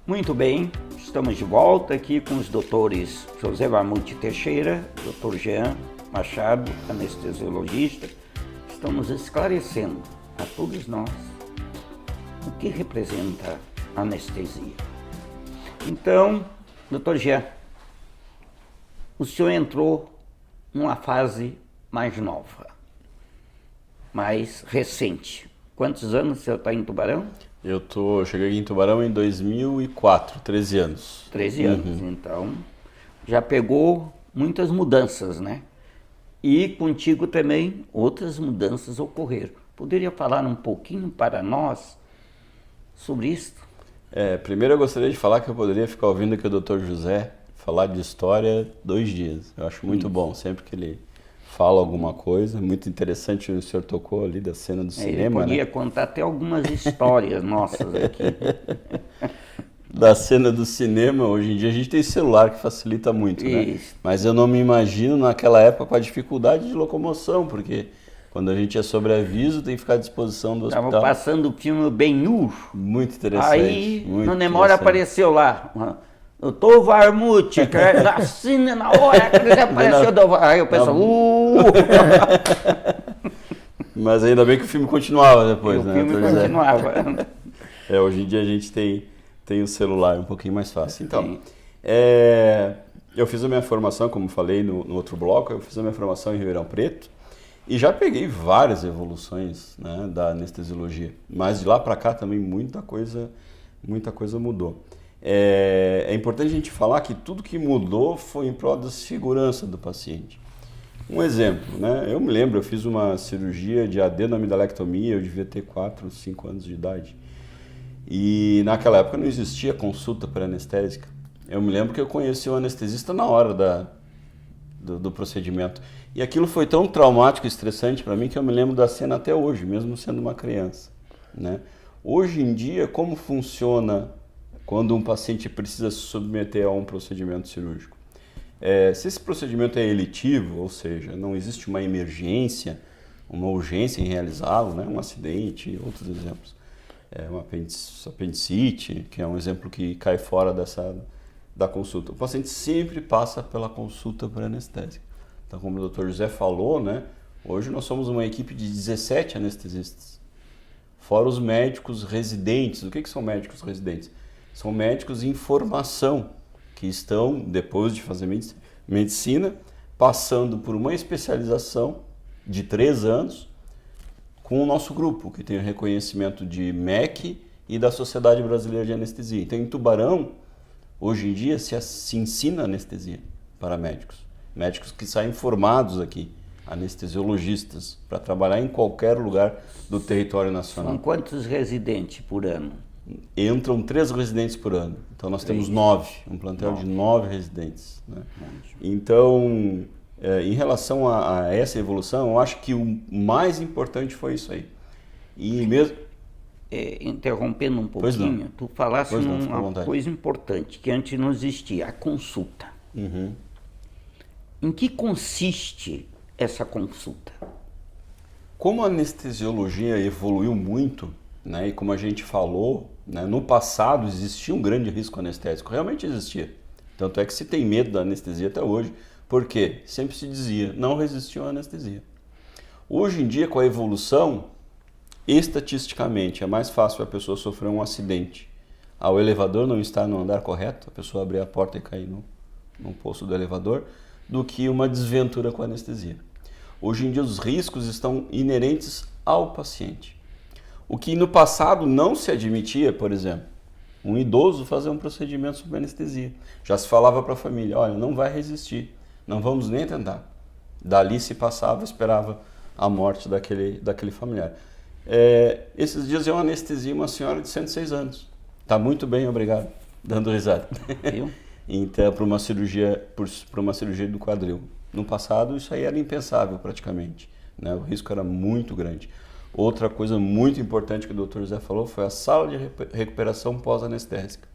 Muito bem, estamos de volta aqui com os doutores José Marmuth Teixeira, Dr. Jean Machado, anestesiologista. Estamos esclarecendo a todos nós o que representa a anestesia. Então, Dr. Jean, o senhor entrou numa fase mais nova, mais recente. Quantos anos o senhor está em Tubarão? Eu cheguei em Tubarão em 2004, 13 anos. 13 anos, então já pegou muitas mudanças, né? E contigo também outras mudanças ocorreram. Poderia falar um pouquinho para nós sobre isso? Primeiro eu gostaria de falar que eu poderia ficar ouvindo aqui o Dr. José falar de história 2 dias. Eu acho muito bom, sempre que ele fala alguma coisa, muito interessante. O senhor tocou ali da cena do cinema, ele podia contar até algumas histórias nossas aqui. Da cena do cinema, hoje em dia a gente tem celular que facilita muito, né? Mas eu não me imagino naquela época com a dificuldade de locomoção, porque quando a gente é sobre aviso tem que ficar à disposição do hospital. Estava passando o filme Ben-Hur. Muito interessante. Aí, na memória apareceu lá, Doutor Marmuth, na cena, na hora que ele apareceu, aí eu penso, Mas ainda bem que o filme continuava depois, né? O filme continuava. Hoje em dia a gente tem o celular um pouquinho mais fácil. Então, eu fiz a minha formação, como falei no outro bloco, eu fiz a minha formação em Ribeirão Preto e já peguei várias evoluções, né, da anestesiologia. Mas de lá para cá também muita coisa mudou. É importante a gente falar que tudo que mudou foi em prol da segurança do paciente. Um exemplo, né? Eu me lembro, eu fiz uma cirurgia de adenoamidalectomia, eu devia ter 4, 5 anos de idade. E naquela época não existia consulta pré-anestésica. Eu me lembro que eu conheci o anestesista na hora do procedimento. E aquilo foi tão traumático e estressante para mim que eu me lembro da cena até hoje, mesmo sendo uma criança, né? Hoje em dia, como funciona quando um paciente precisa se submeter a um procedimento cirúrgico? Se esse procedimento é eletivo, ou seja, não existe uma emergência, uma urgência em realizá-lo, né? Um acidente, outros exemplos. Uma apendicite, que é um exemplo que cai fora da consulta. O paciente sempre passa pela consulta pré-anestésica. Então, como o Dr. José falou, né? Hoje nós somos uma equipe de 17 anestesistas, fora os médicos residentes. O que são médicos residentes? São médicos em formação, que estão, depois de fazer medicina, passando por uma especialização de 3 anos com o nosso grupo, que tem o reconhecimento de MEC e da Sociedade Brasileira de Anestesia. Então, em Tubarão, hoje em dia, se ensina anestesia para médicos. Médicos que saem formados aqui, anestesiologistas, para trabalhar em qualquer lugar do território nacional. São quantos residentes por ano? Entram 3 residentes por ano. Então nós temos 9, um plantel de 9 residentes, né? Então, em relação a essa evolução, eu acho que o mais importante foi isso aí. E mesmo... interrompendo um pouquinho, tu falaste uma coisa importante, que antes não existia, a consulta. Em que consiste essa consulta? Como a anestesiologia evoluiu muito, né, e como a gente falou, né, no passado existia um grande risco anestésico, realmente existia. Tanto é que se tem medo da anestesia até hoje, porque sempre se dizia, não resistiu à anestesia. Hoje em dia, com a evolução, estatisticamente é mais fácil a pessoa sofrer um acidente ao elevador não estar no andar correto, a pessoa abrir a porta e cair no poço do elevador, do que uma desventura com a anestesia. Hoje em dia os riscos estão inerentes ao paciente. O que no passado não se admitia, por exemplo, um idoso fazer um procedimento sob anestesia. Já se falava para a família, olha, não vai resistir, não vamos nem tentar. Dali se passava, esperava a morte daquele familiar. Esses dias eu anestesiei uma senhora de 106 anos. Está muito bem, obrigado, dando risada. Então, para uma cirurgia do quadril. No passado, isso aí era impensável praticamente, né? O risco era muito grande. Outra coisa muito importante que o Dr. José falou foi a sala de recuperação pós-anestésica.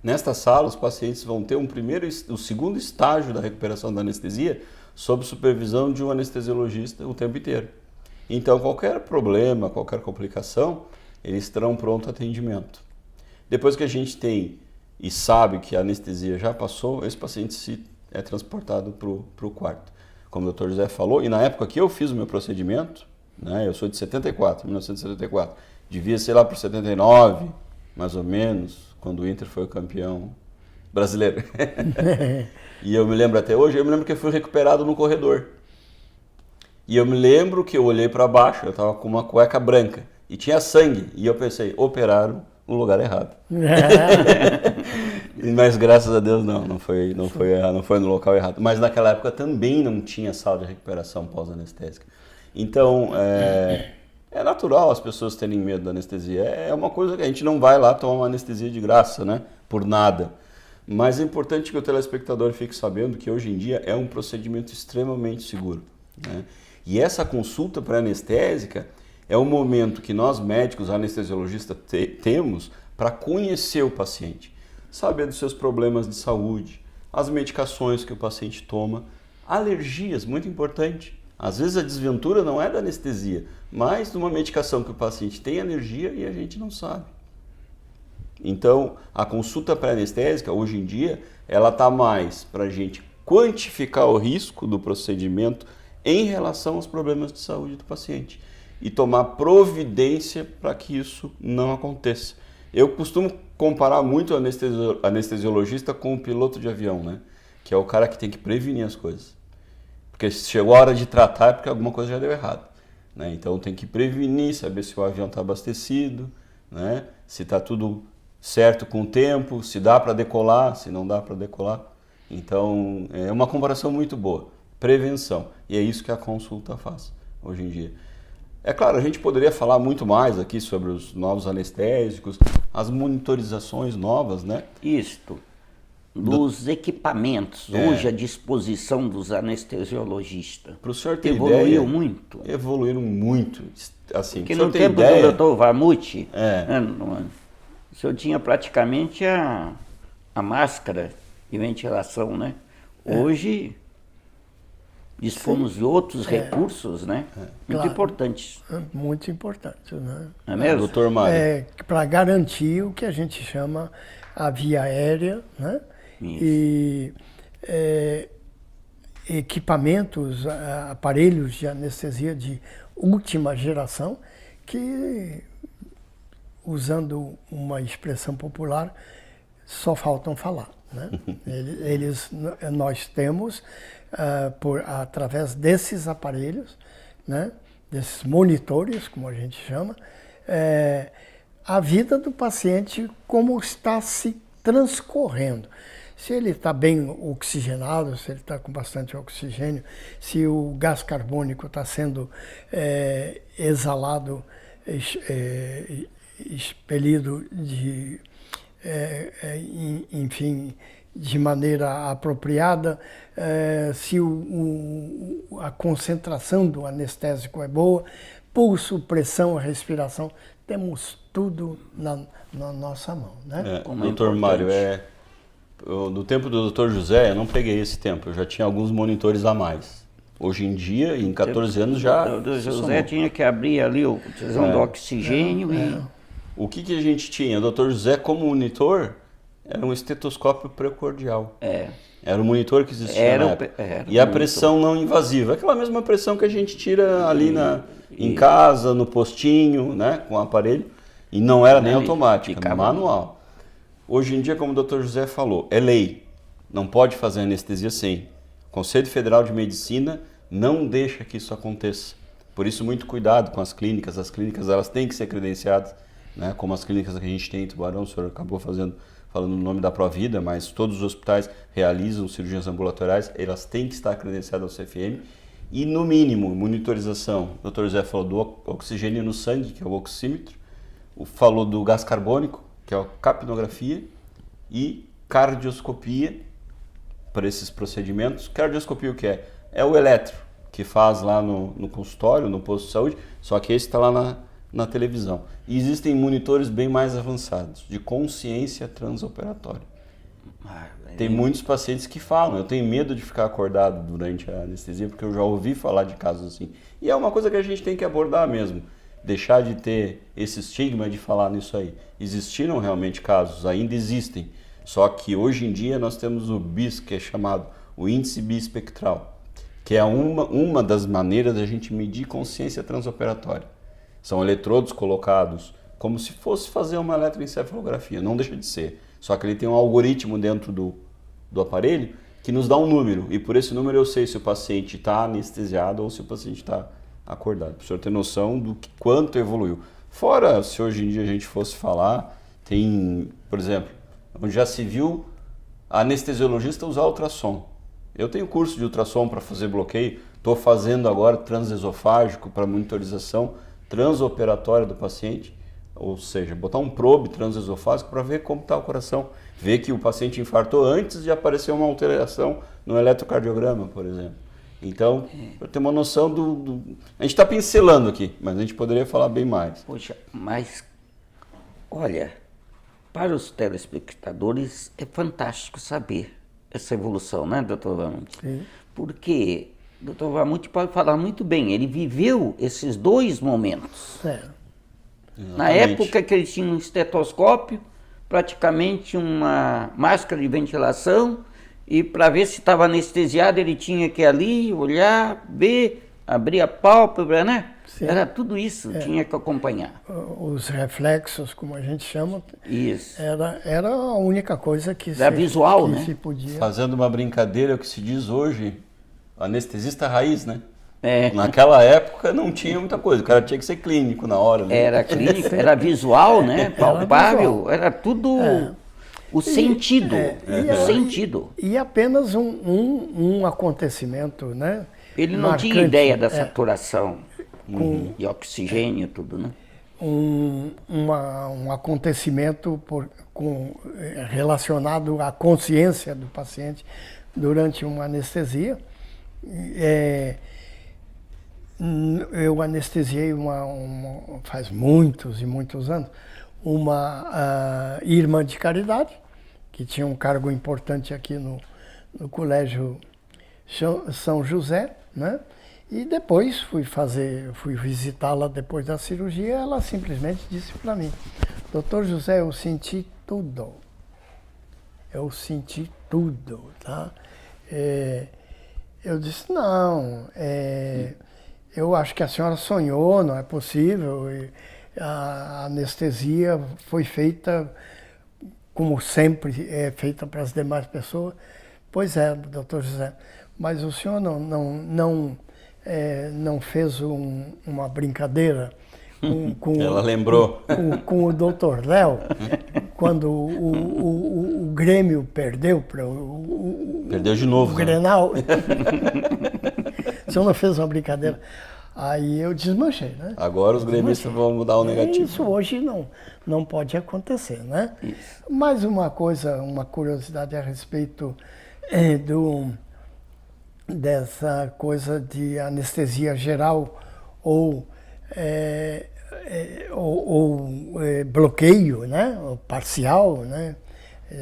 Nesta sala, os pacientes vão ter o segundo estágio da recuperação da anestesia sob supervisão de um anestesiologista o tempo inteiro. Então, qualquer problema, qualquer complicação, eles terão pronto atendimento. Depois que a gente tem e sabe que a anestesia já passou, esse paciente é transportado para o quarto. Como o Dr. José falou, e na época que eu fiz o meu procedimento, né, eu sou de 1974, devia ser lá para 79, mais ou menos, quando o Inter foi o campeão brasileiro. E eu me lembro até hoje, eu me lembro que eu fui recuperado no corredor. E eu me lembro que eu olhei para baixo, eu estava com uma cueca branca e tinha sangue. E eu pensei, operaram no lugar errado. Mas graças a Deus não foi no local errado. Mas naquela época também não tinha sala de recuperação pós-anestésica. Então, é natural as pessoas terem medo da anestesia. É uma coisa que a gente não vai lá tomar uma anestesia de graça, né? Por nada. Mas é importante que o telespectador fique sabendo que hoje em dia é um procedimento extremamente seguro, né? E essa consulta pré-anestésica é o momento que nós médicos, anestesiologistas, temos para conhecer o paciente, saber dos seus problemas de saúde, as medicações que o paciente toma, alergias, muito importante. Às vezes a desventura não é da anestesia, mas de uma medicação que o paciente tem alergia e a gente não sabe. Então, a consulta pré-anestésica, hoje em dia, ela está mais para a gente quantificar o risco do procedimento em relação aos problemas de saúde do paciente e tomar providência para que isso não aconteça. Eu costumo comparar muito o anestesiologista com o piloto de avião, né? Que é o cara que tem que prevenir as coisas. Porque se chegou a hora de tratar é porque alguma coisa já deu errado, né? Então tem que prevenir, saber se o avião está abastecido, né? Se está tudo certo com o tempo, se dá para decolar, se não dá para decolar. Então é uma comparação muito boa. Prevenção. E é isso que a consulta faz hoje em dia. É claro, a gente poderia falar muito mais aqui sobre os novos anestésicos, as monitorizações novas, né? Isto, dos equipamentos hoje à disposição dos anestesiologistas. Para o senhor ter evoluiu ideia, muito. Evoluíram muito. Assim, porque no tempo do Dr. Vamuti, o senhor tinha praticamente a máscara de ventilação, né? Hoje dispomos de outros recursos, né? Muito importantes. Muito importantes, né? Não é mesmo? Doutor Mário. Para garantir o que a gente chama a via aérea, né? Isso. E equipamentos, aparelhos de anestesia de última geração que, usando uma expressão popular, só faltam falar, né? Nós temos, através desses aparelhos, né, desses monitores, como a gente chama, a vida do paciente, como está se transcorrendo. Se ele está bem oxigenado, se ele está com bastante oxigênio, se o gás carbônico está sendo exalado, expelido enfim, de maneira apropriada, se a concentração do anestésico é boa, pulso, pressão, respiração, temos tudo na nossa mão, né? Doutor Mário, no tempo do Dr. José, eu não peguei esse tempo, eu já tinha alguns monitores a mais. Hoje em dia, em 14 anos já... O José tinha que abrir ali o utilizando do oxigênio e... O que a gente tinha? O Dr. José, como monitor, era um estetoscópio precordial. Era o monitor que existia na época. E a pressão não invasiva. Aquela mesma pressão que a gente tira ali em casa, no postinho, né, com o aparelho. E não era nem automática, manual. Hoje em dia, como o Dr. José falou, é lei. Não pode fazer anestesia sem. O Conselho Federal de Medicina não deixa que isso aconteça. Por isso, muito cuidado com as clínicas. As clínicas elas têm que ser credenciadas, né, como as clínicas que a gente tem em Tubarão. O senhor acabou falando o nome da Provida, mas todos os hospitais realizam cirurgias ambulatoriais, elas têm que estar credenciadas ao CFM. E, no mínimo, monitorização. O Dr. José falou do oxigênio no sangue, que é o oxímetro. Falou do gás carbônico, que é a capnografia. E cardioscopia, para esses procedimentos. Cardioscopia o que é? É o eletro, que faz lá no consultório, no posto de saúde, só que esse está lá na televisão. E existem monitores bem mais avançados, de consciência transoperatória. Tem muitos pacientes que falam, eu tenho medo de ficar acordado durante a anestesia, porque eu já ouvi falar de casos assim. E é uma coisa que a gente tem que abordar mesmo. deixar de ter esse estigma de falar nisso aí. Existiram realmente casos, ainda existem, só que hoje em dia nós temos o BIS, que é chamado o índice biespectral, que é uma das maneiras da gente medir consciência transoperatória. São eletrodos colocados como se fosse fazer uma eletroencefalografia, não deixa de ser, só que ele tem um algoritmo dentro do aparelho que nos dá um número, e por esse número eu sei se o paciente está anestesiado ou se o paciente está acordado, para o senhor ter noção do quanto evoluiu. Fora, se hoje em dia a gente fosse falar, tem, por exemplo, onde já se viu anestesiologista usar ultrassom. Eu tenho curso de ultrassom para fazer bloqueio, estou fazendo agora transesofágico para monitorização transoperatória do paciente, ou seja, botar um probe transesofágico para ver como está o coração, ver que o paciente infartou antes de aparecer uma alteração no eletrocardiograma, por exemplo. Então, para ter uma noção A gente está pincelando aqui, mas a gente poderia falar bem mais. Poxa, mas, olha, para os telespectadores é fantástico saber essa evolução, né, doutor Vamuth? Sim. Porque o doutor Vamuth pode falar muito bem, ele viveu esses dois momentos. Na época que ele tinha um estetoscópio, praticamente uma máscara de ventilação, e para ver se estava anestesiado ele tinha que ir ali, olhar, ver, abrir a pálpebra, né? Sim. Era tudo isso, tinha que acompanhar. Os reflexos, como a gente chama, Isso. era a única coisa que, visual, que né? se podia. Fazendo uma brincadeira, o que se diz hoje, anestesista raiz, né? É. Naquela época não tinha muita coisa, o cara tinha que ser clínico na hora. Né? Era clínico, era visual, né? Palpável, era tudo o sentido. O sentido. E apenas um acontecimento, né? Ele não marcante, tinha ideia da saturação e oxigênio, tudo, né? Um acontecimento relacionado à consciência do paciente durante uma anestesia. Eu anestesiei faz muitos e muitos anos uma irmã de caridade que tinha um cargo importante aqui no Colégio São José, né? E depois fui visitá-la depois da cirurgia. Ela simplesmente disse para mim: Doutor José, eu senti tudo. Eu senti tudo, tá? Eu disse: não, eu acho que a senhora sonhou, não é possível. A anestesia foi feita como sempre é feita para as demais pessoas. Pois é, doutor José, mas o senhor não fez uma brincadeira com Ela lembrou. Com o doutor Léo, quando o Grêmio perdeu para Perdeu de novo, o né? Grenal. O senhor não fez uma brincadeira. Aí eu desmanchei, né? Agora os gremistas vão mudar o negativo. Isso hoje não pode acontecer, né? Isso. Mais uma coisa, uma curiosidade a respeito dessa coisa de anestesia geral ou bloqueio, né? Ou parcial, né?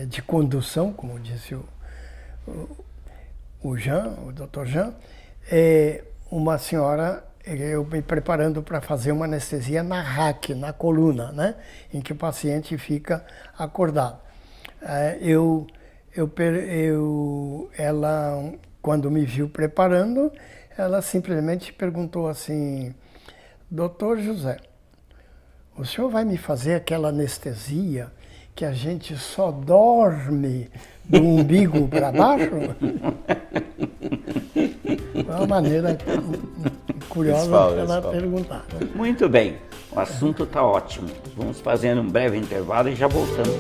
De condução, como disse o Dr. Jean. Uma senhora, eu me preparando para fazer uma anestesia na RAC, na coluna, né? Em que o paciente fica acordado. Ela, quando me viu preparando, ela simplesmente perguntou assim: Doutor José, o senhor vai me fazer aquela anestesia que a gente só dorme do umbigo para baixo? É uma maneira curiosa ela perguntar. Né? Muito bem, o assunto está ótimo. Vamos fazer um breve intervalo e já voltamos.